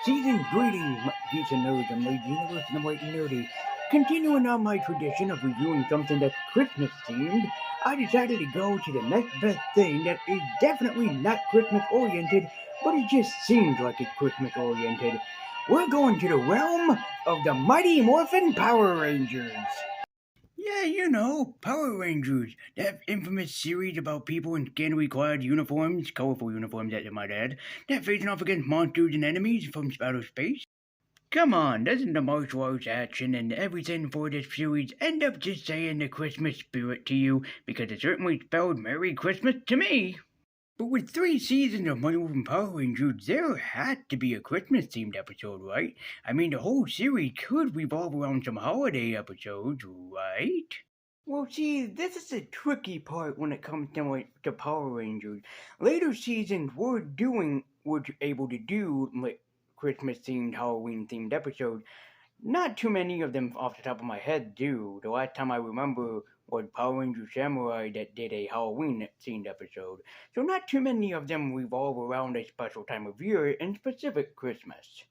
Season's greetings, geeks and nerds. I'm Lady Universe and I'm White and Nerdy. Continuing on my tradition of reviewing something that's Christmas themed, I decided to go to the next best thing that is definitely not Christmas oriented, but it just seems like it's Christmas oriented. We're going to the realm of the Mighty Morphin Power Rangers. Yeah, Power Rangers. That infamous series about people in scantily clad uniforms, colorful uniforms at might add, that facing off against monsters and enemies from outer space. Come on, doesn't the martial arts action and everything for this series end up just saying the Christmas spirit to you? Because it certainly spelled Merry Christmas to me. But with 3 seasons of Mighty Morphin Power Rangers, there had to be a Christmas-themed episode, right? I mean, the whole series could revolve around some holiday episodes, right? Well, see, this is the tricky part when it comes to Power Rangers. Later seasons were able to do Christmas-themed, Halloween-themed episodes. Not too many of them off the top of my head do. The last time I remember was Power Ranger Samurai that did a Halloween-themed episode. So not too many of them revolve around a special time of year, in specific Christmas.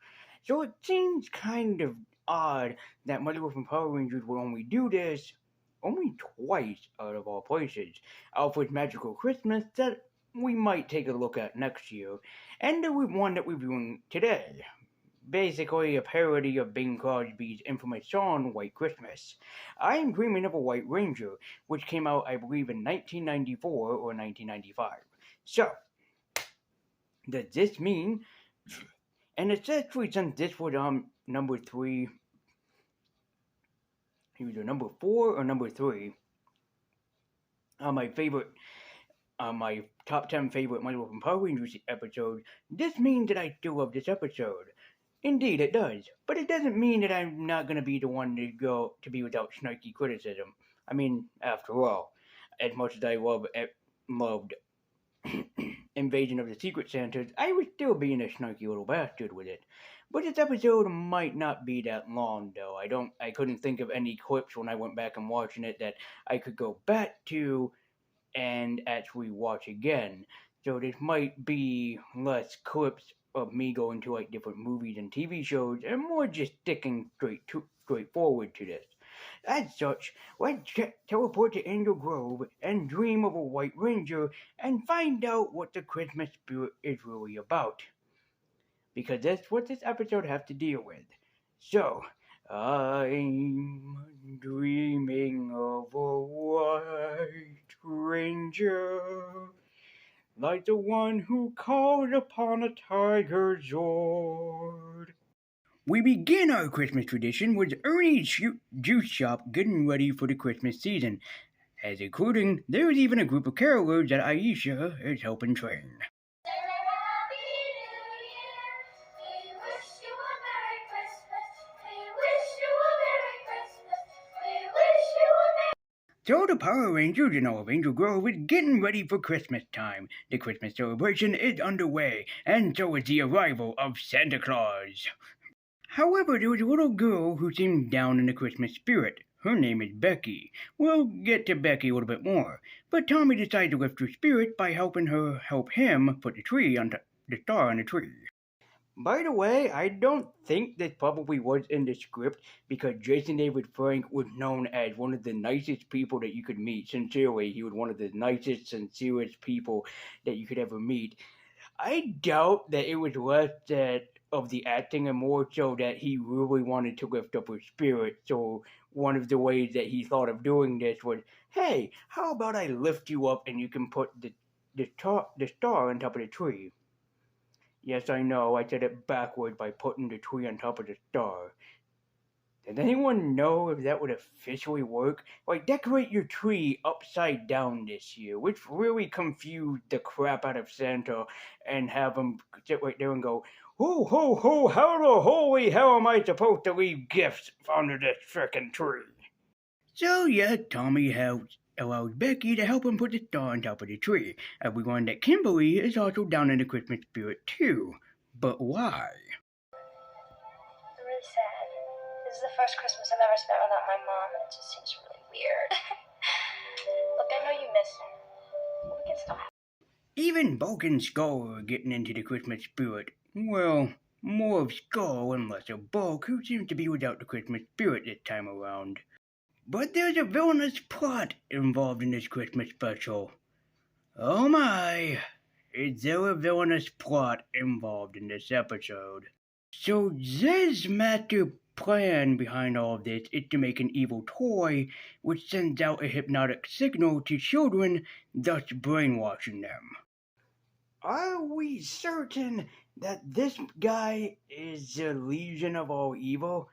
So it seems kind of odd that Mighty Morphin Power Rangers would only do this only twice out of all places. Alpha's Magical Christmas that we might take a look at next year, and the one that we're viewing today. Basically a parody of Bing Crosby's infamous song White Christmas. I Am Dreaming of a White Ranger, which came out, I believe, in 1994 or 1995. So, does this mean, and especially since this was number 3, either number 4 or number 3, my top 10 favorite Mighty Morphin Power Rangers episodes, this means that I still love this episode. Indeed, it does. But it doesn't mean that I'm not going to be the one to be without snarky criticism. I mean, after all, as much as I loved Invasion of the Secret Santas, I was still being a snarky little bastard with it. But this episode might not be that long, though. I couldn't think of any clips when I went back and watching it that I could go back to and actually watch again. So this might be less clips of me going to different movies and TV shows, and more just sticking straightforward to this. As such, let's teleport to Angel Grove and dream of a White Ranger and find out what the Christmas spirit is really about. Because that's what this episode has to deal with. So, I'm dreaming of a White Ranger, like the one who called upon a tiger Zord. We begin our Christmas tradition with Ernie's juice shop getting ready for the Christmas season, as including there's even a group of carolers that Aisha is helping train. So the Power Rangers in all of Angel Grove is getting ready for Christmas time. The Christmas celebration is underway, and so is the arrival of Santa Claus. However, there was a little girl who seemed down in the Christmas spirit. Her name is Becky. We'll get to Becky a little bit more, but Tommy decides to lift her spirit by helping her help him put the star on the tree. By the way, I don't think this probably was in the script because Jason David Frank was known as one of the nicest people that you could meet. Sincerely, he was one of the nicest, sincerest people that you could ever meet. I doubt that it was less of the acting and more so that he really wanted to lift up her spirit. So one of the ways that he thought of doing this was, hey, how about I lift you up and you can put the star on top of the tree? Yes, I know, I said it backwards by putting the tree on top of the star. Does anyone know if that would officially work? Decorate your tree upside down this year, which really confused the crap out of Santa, and have him sit right there and go, ho, ho, ho, how the holy hell am I supposed to leave gifts under this frickin' tree? So, yeah, Tommy allows Becky to help him put the star on top of the tree, and we learn that Kimberly is also down in the Christmas spirit too. But why? I'm really sad. This is the first Christmas I've ever spent without my mom, and it just seems really weird. Look, I know you miss her. We can still have. Even Bulk and Skull are getting into the Christmas spirit. Well, more of Skull and less of Bulk, who seems to be without the Christmas spirit this time around. But there's a villainous plot involved in this Christmas special. Oh my, is there a villainous plot involved in this episode? So Zed's master plan behind all of this is to make an evil toy which sends out a hypnotic signal to children, thus brainwashing them. Are we certain that this guy is the Legion of all evil?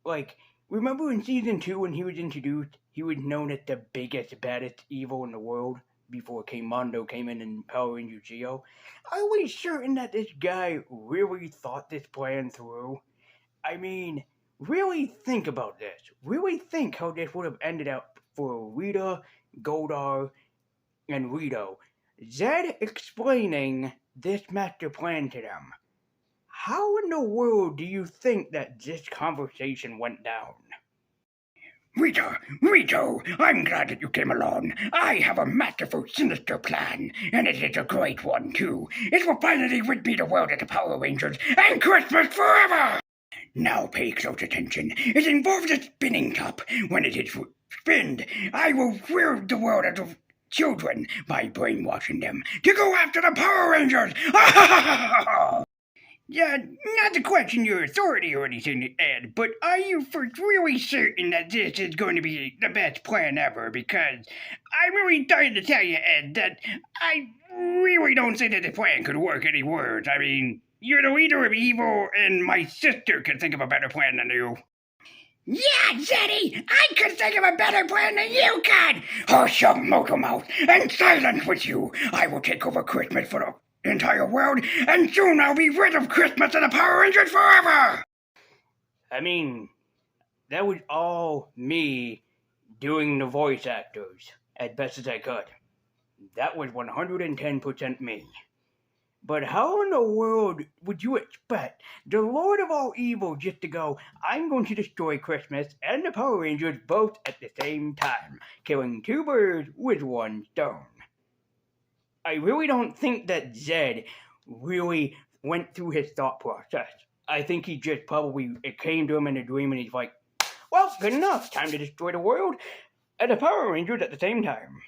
Like, remember in season 2 when he was introduced, he was known as the biggest, baddest evil in the world before Mondo came in Power Ranger Geo? Are we certain that this guy really thought this plan through? I mean, really think about this. Really think how this would have ended up for Rita, Goldar, and Rito. Zed explaining this master plan to them. How in the world do you think that this conversation went down? Rito, I'm glad that you came along. I have a masterful, sinister plan, and it is a great one, too. It will finally rid me the world of the Power Rangers and Christmas forever! Now pay close attention. It involves a spinning top. When it is spinned, I will rid the world of children by brainwashing them to go after the Power Rangers! Yeah, not to question your authority or anything, Ed, but are you for really certain that this is going to be the best plan ever? Because I'm really trying to tell you, Ed, that I really don't think that the plan could work any worse. I mean, you're the leader of evil, and my sister could think of a better plan than you. Yeah, Zeddy, I could think of a better plan than you could! Hush up, Moco Mouth, and silence with you! I will take over Christmas for the entire world, and soon I'll be rid of Christmas and the Power Rangers forever! I mean, that was all me doing the voice actors as best as I could. That was 110% me. But how in the world would you expect the Lord of all evil just to go, I'm going to destroy Christmas and the Power Rangers both at the same time, killing two birds with one stone? I really don't think that Zed really went through his thought process. I think he just probably, it came to him in a dream and he's like, well, good enough, time to destroy the world and the Power Rangers at the same time.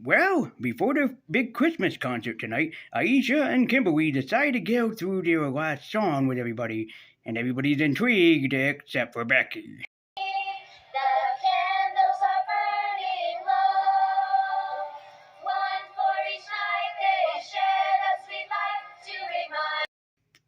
Well, before the big Christmas concert tonight, Aisha and Kimberly decided to go through their last song with everybody, and everybody's intrigued except for Becky.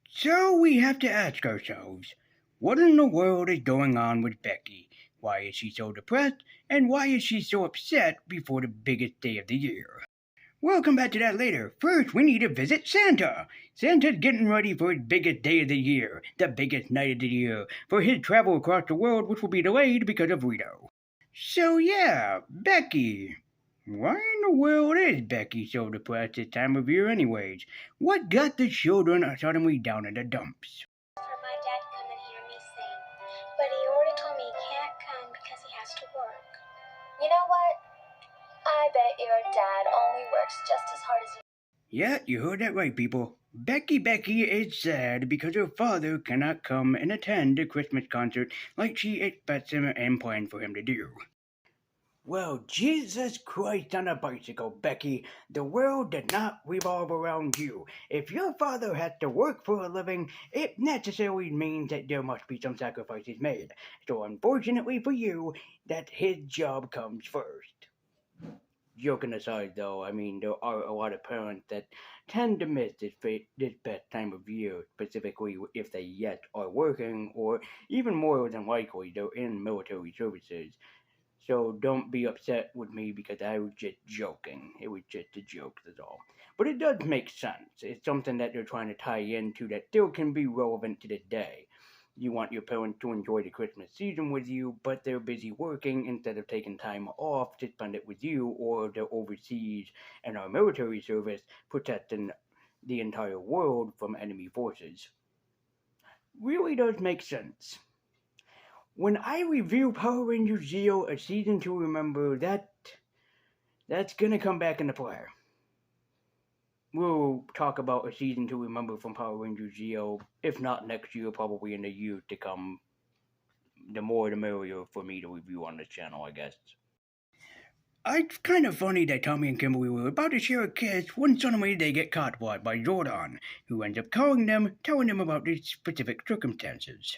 So we have to ask ourselves, what in the world is going on with Becky? Why is she so depressed, and why is she so upset before the biggest day of the year? We'll come back to that later. First, we need to visit Santa. Santa's getting ready for his biggest day of the year, the biggest night of the year, for his travel across the world, which will be delayed because of Rito. So yeah, Becky. Why in the world is Becky so depressed this time of year anyways? What got the children suddenly down in the dumps? For my dad to come and hear me sing, but he already told me he can't come because he has to work. You know what? I bet your dad only works just as hard as you. Yeah, you heard that right, people. Becky is sad because her father cannot come and attend the Christmas concert like she expects him and planned for him to do. Well, Jesus Christ on a bicycle, Becky. The world did not revolve around you. If your father has to work for a living, it necessarily means that there must be some sacrifices made. So unfortunately for you, that his job comes first. Joking aside, though, I mean, there are a lot of parents that tend to miss this best time of year, specifically if they yet are working, or even more than likely, they're in military services. So don't be upset with me because I was just joking. It was just a joke, that's all. But it does make sense. It's something that they're trying to tie into that still can be relevant to this day. You want your parents to enjoy the Christmas season with you, but they're busy working instead of taking time off to spend it with you, or they're overseas in our military service protecting the entire world from enemy forces. Really does make sense. When I review Power Rangers Zeo a season 2, remember that's gonna come back into play. we'll talk about a season to remember from Power Rangers Zeo. If not next year, probably in the year to come. The more the merrier for me to review on this channel, I guess. It's kind of funny that Tommy and Kimberly were about to share a kiss when suddenly they get caught by Zordon, who ends up calling them, telling them about the specific circumstances.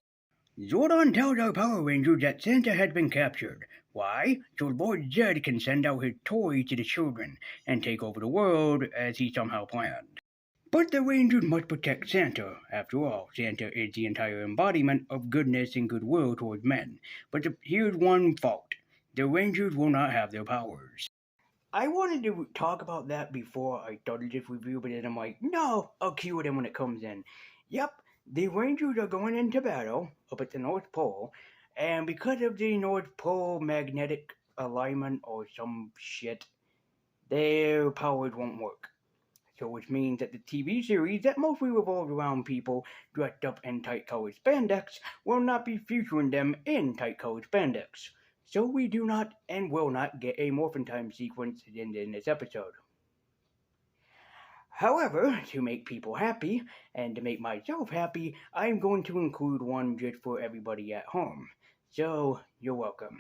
Zordon tells our Power Rangers that Santa had been captured. Why? So Lord Zed can send out his toys to the children and take over the world as he somehow planned. But the Rangers must protect Santa. After all, Santa is the entire embodiment of goodness and goodwill towards men. But here's one fault. The Rangers will not have their powers. I wanted to talk about that before I started this review, but then I'm like, no, I'll cue it in when it comes in. Yep, the Rangers are going into battle up at the North Pole, and because of the North Pole magnetic alignment or some shit, their powers won't work. So which means that the TV series that mostly revolves around people dressed up in tight colored spandex will not be featuring them in tight colored spandex. So we do not and will not get a Morphin Time sequence in this episode. However, to make people happy, and to make myself happy, I'm going to include one just for everybody at home. So, you're welcome.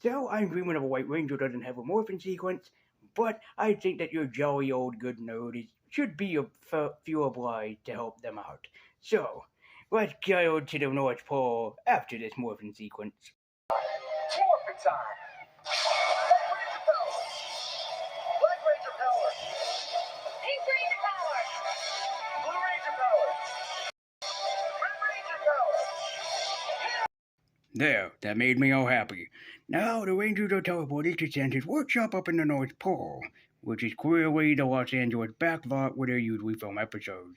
So, I'm dreaming of a White Ranger doesn't have a morphin sequence, but I think that your jolly old good nerd should be feel obliged to help them out. So, let's go to the North Pole after this morphin sequence. Morphin' time! Black Ranger power! Pink Ranger power! Blue Ranger power! Red Ranger power! There, that made me all happy. Now the Rangers are teleported to Santa's workshop up in the North Pole, which is clearly the Los Angeles backlot where they usually film episodes.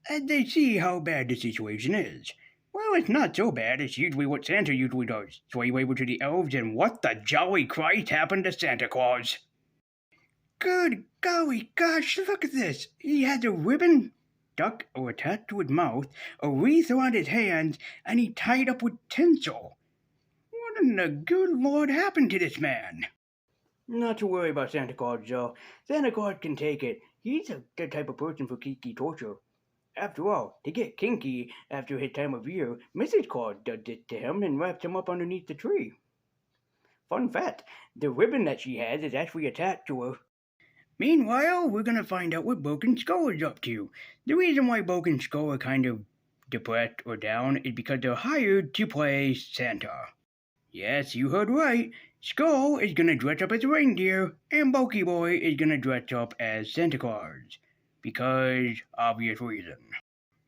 And they see how bad the situation is. Well, it's not so bad. It's usually what Santa usually does. Sway over to the elves, and what the jolly Christ happened to Santa Claus? Good golly gosh, look at this. He has a ribbon stuck or attached to his mouth, a wreath around his hands, and he tied up with tinsel. What in the good Lord happened to this man? Not to worry about Santa Claus, Joe. Santa Claus can take it. He's the type of person for kinky torture. After all, to get kinky after his time of year, Mrs. Claus does it to him and wraps him up underneath the tree. Fun fact, the ribbon that she has is actually attached to her. Meanwhile, we're gonna find out what Broken Skull is up to. The reason why Broken Skull are kind of depressed or down is because they're hired to play Santa. Yes, you heard right. Skull is gonna dress up as a reindeer, and Bulky Boy is gonna dress up as Santa Claus. Because obvious reason.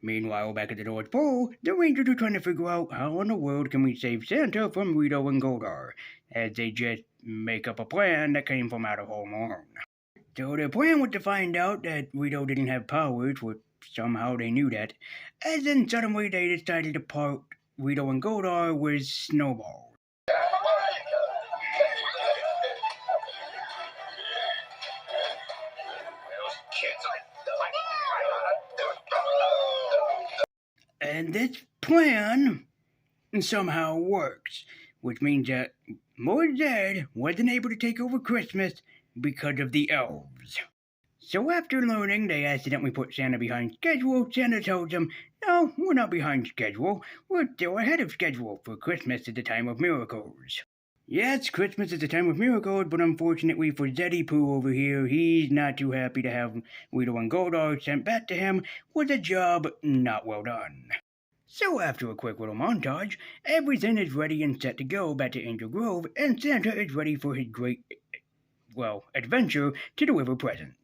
Meanwhile, back at the North Pole, the Rangers are trying to figure out how in the world can we save Santa from Rito and Goldar, as they just make up a plan that came from out of Home Alone. So their plan was to find out that Rito didn't have powers, which somehow they knew that, and then suddenly they decided to part Rito and Goldar with Snowball. And this plan somehow works, which means that Lord Zed wasn't able to take over Christmas because of the elves. So after learning they accidentally put Santa behind schedule, Santa tells them, no, we're not behind schedule, we're still ahead of schedule, for Christmas is the time of miracles. Yes, Christmas is the time of miracles, but unfortunately for Zeddy Pooh over here, he's not too happy to have Rito and Goldar sent back to him with a job not well done. So after a quick little montage, everything is ready and set to go back to Angel Grove, and Santa is ready for his great, adventure to deliver presents.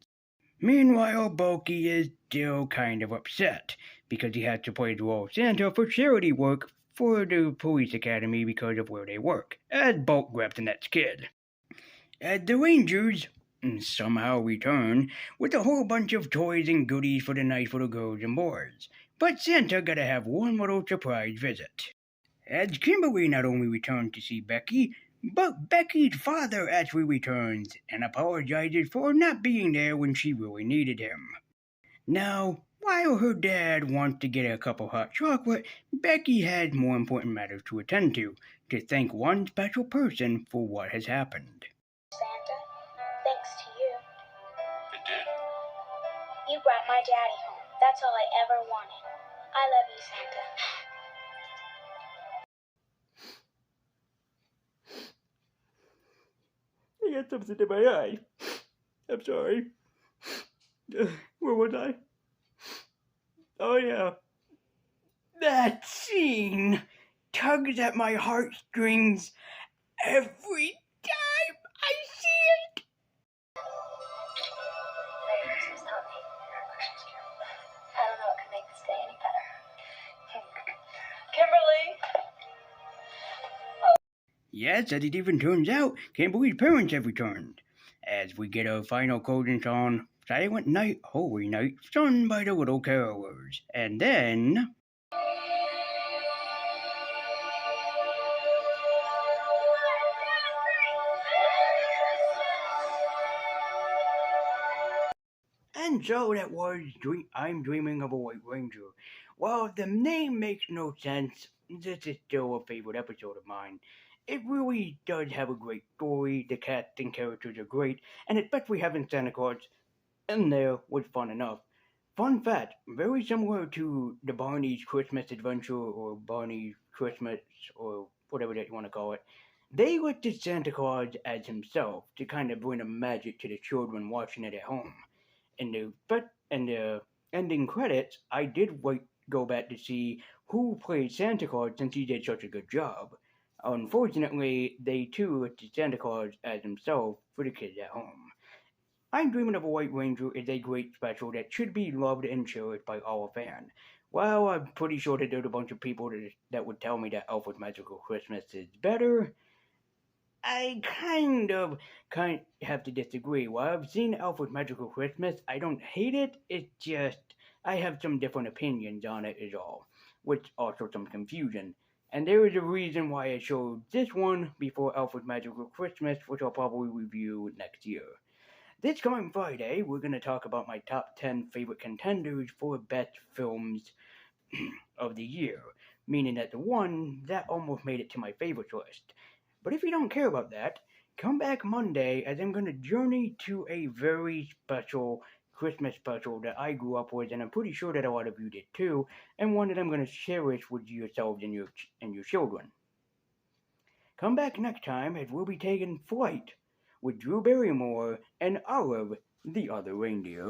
Meanwhile, Bulky is still kind of upset, because he has to play the role of Santa for charity work for the police academy because of where they work, as Bulk grabs the next kid. As the Rangers somehow return with a whole bunch of toys and goodies for the nice little girls and boys. But Santa gotta have one little surprise visit. As Kimberly not only returns to see Becky, but Becky's father actually returns and apologizes for not being there when she really needed him. Now, while her dad wants to get a cup of hot chocolate, Becky has more important matters to attend to thank one special person for what has happened. Santa, thanks to you. It did? You brought my daddy home. That's all I ever wanted. I love you, Santa. I got something in my eye. I'm sorry. Where was I? Oh, yeah. That scene tugs at my heartstrings every time I see it. Merry Christmas, Tommy. Merry Christmas, Kim. I don't know what could make this day any better. Kimberly! Yes, as it even turns out, Kimberly's parents have returned. As we get our final codings on Silent Night, Holy Night, sung by the Little Carolers. And then... And so that was I'm Dreaming of a White Ranger. While the name makes no sense, this is still a favorite episode of mine. It really does have a great story, the cast and characters are great, and especially having Santa Claus in there was fun enough. Fun fact, very similar to the Barney's Christmas Adventure or Barney's Christmas or whatever that you want to call it. They listed Santa Claus as himself to kind of bring a magic to the children watching it at home. In the ending credits, I did go back to see who played Santa Claus since he did such a good job. Unfortunately, they too listed Santa Claus as himself for the kids at home. I'm Dreaming of a White Ranger is a great special that should be loved and cherished by all fans. While I'm pretty sure that there's a bunch of people that would tell me that Elf with Magical Christmas is better, I kind have to disagree. While I've seen Elf with Magical Christmas, I don't hate it. It's just I have some different opinions on it is all, which also some confusion. And there is a reason why I showed this one before Elf with Magical Christmas, which I'll probably review next year. This coming Friday, we're going to talk about my top 10 favorite contenders for best films of the year, meaning that the one that almost made it to my favorites list. But if you don't care about that, come back Monday as I'm going to journey to a very special Christmas special that I grew up with, and I'm pretty sure that a lot of you did too, and one that I'm going to cherish with yourselves and your children. Come back next time as we'll be taking flight with Drew Barrymore and Olive, the other reindeer.